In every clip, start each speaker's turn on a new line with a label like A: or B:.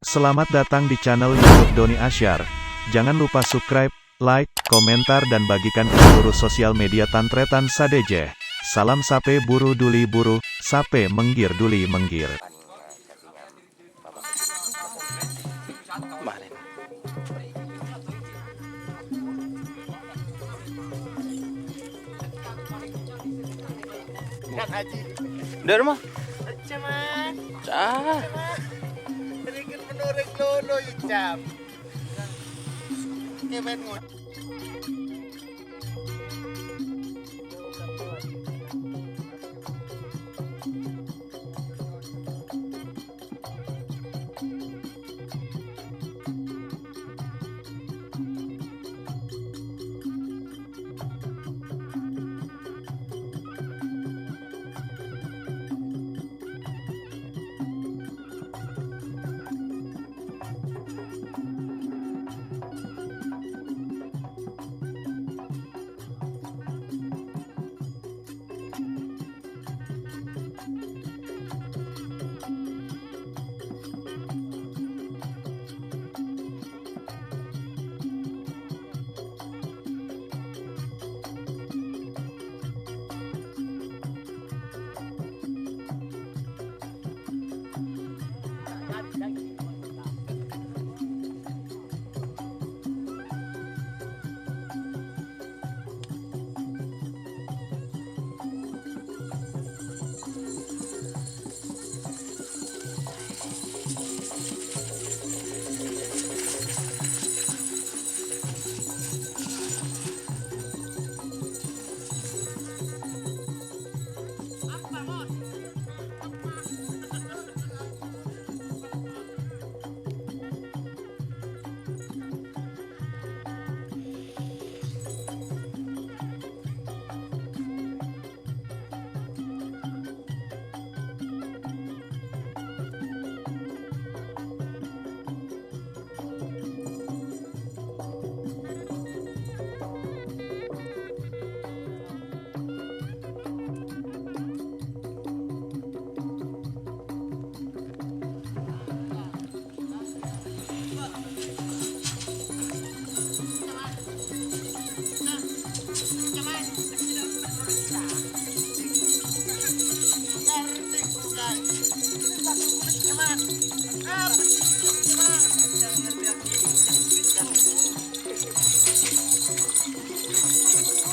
A: Selamat datang di channel YouTube Doni Asyar. Jangan lupa subscribe, like, komentar dan bagikan ke seluruh sosial media Tantretan Sadejeh. Salam sape buru duli buru, sape menggir duli menggir.
B: Udah rumah?
C: Cuman,
B: Cah.
C: sedikit menurut lono jam. Kemen ngut.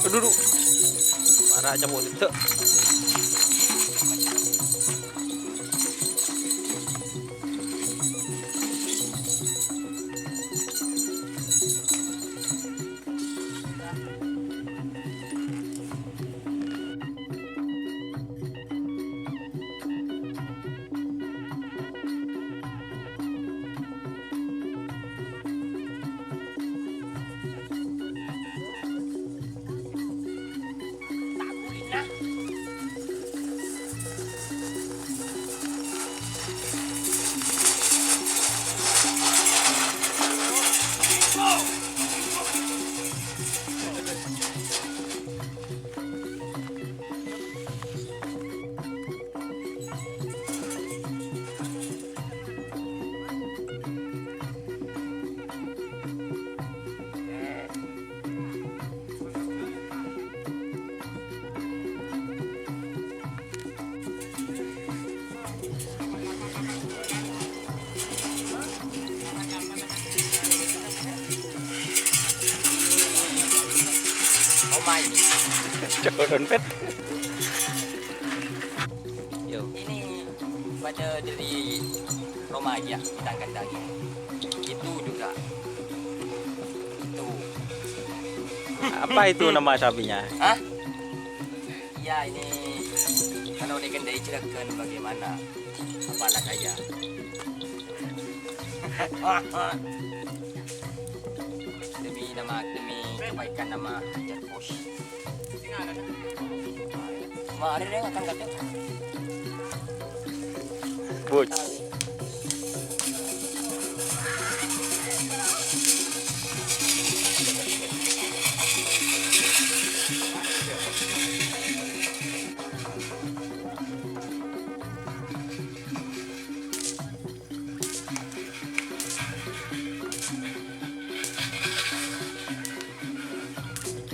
B: Duduk. Marah aja mau itu. Coba dompet.
D: Yo, ini pada dari Roma aja ditangkan daging. Itu juga. Itu.
B: Apa itu nama sapinya?
D: Hah? Ya ini kalau legendari ceritakan bagaimana apa anak saya. demi kebaikan nama Hajat Bos. Kemarin yang akan kata
B: Bos.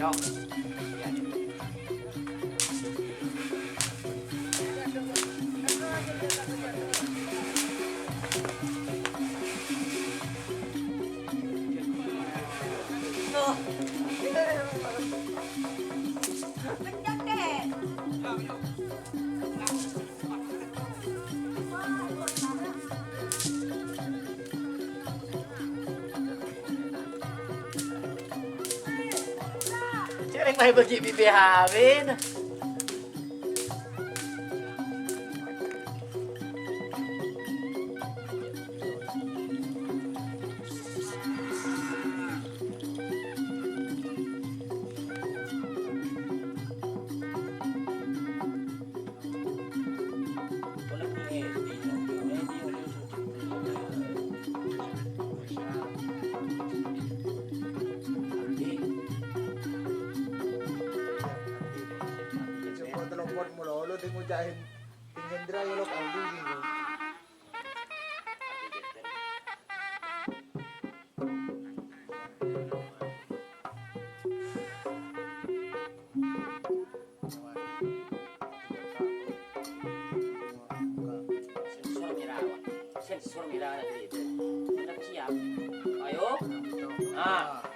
D: cok. Ya.
C: Sering main bagi BBHW. Coba telepon mulu, lu tengok jahin tinggal dry lo Aldi gitu.
D: Sensor merah ada itu. Kita siap. Ayo. Ah.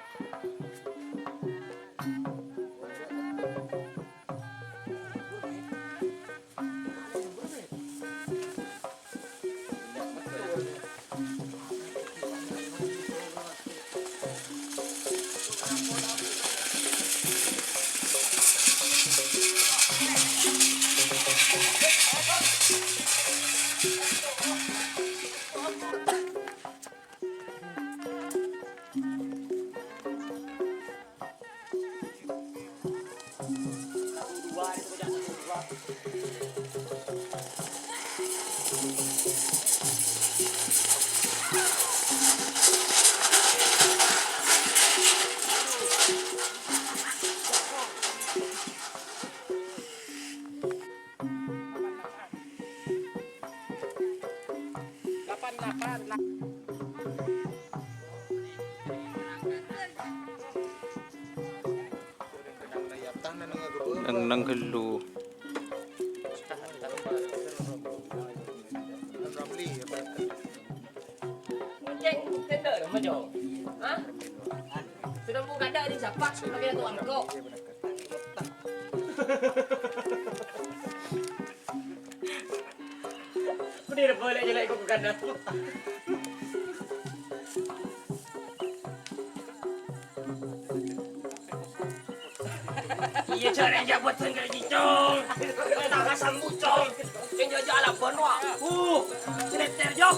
B: Nang gelu.
D: Cek tender sama Jo. Hah? Sudah buka ada di sapak pakai tu angkok. Udah boleh je ikut ke kanan. Iya cara yang buat sendiri cicong. Tak kasar bucong. Yang jalan benua. Seneter Jo.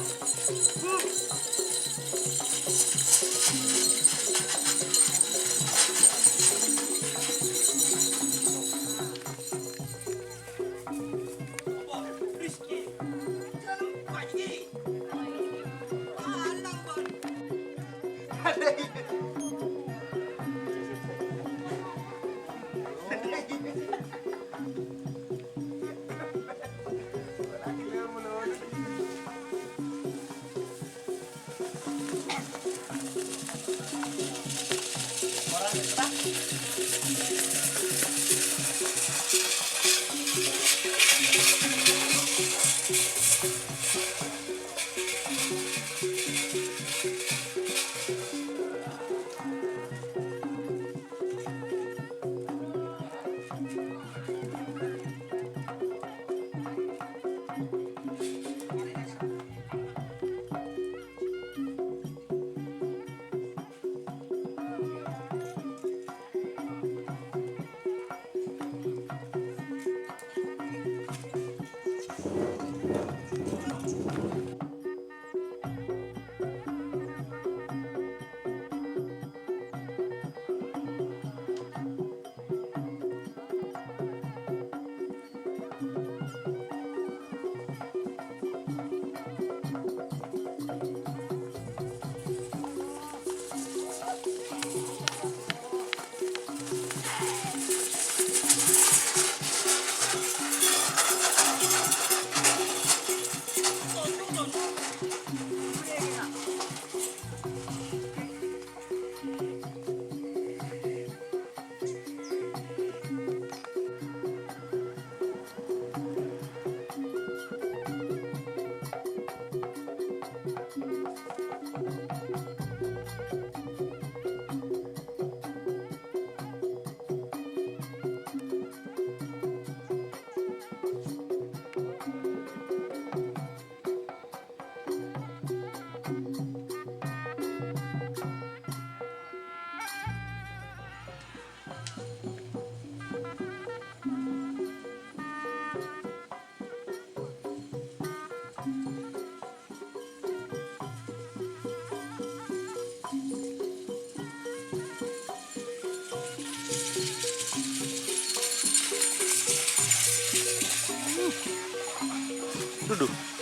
B: Aduh.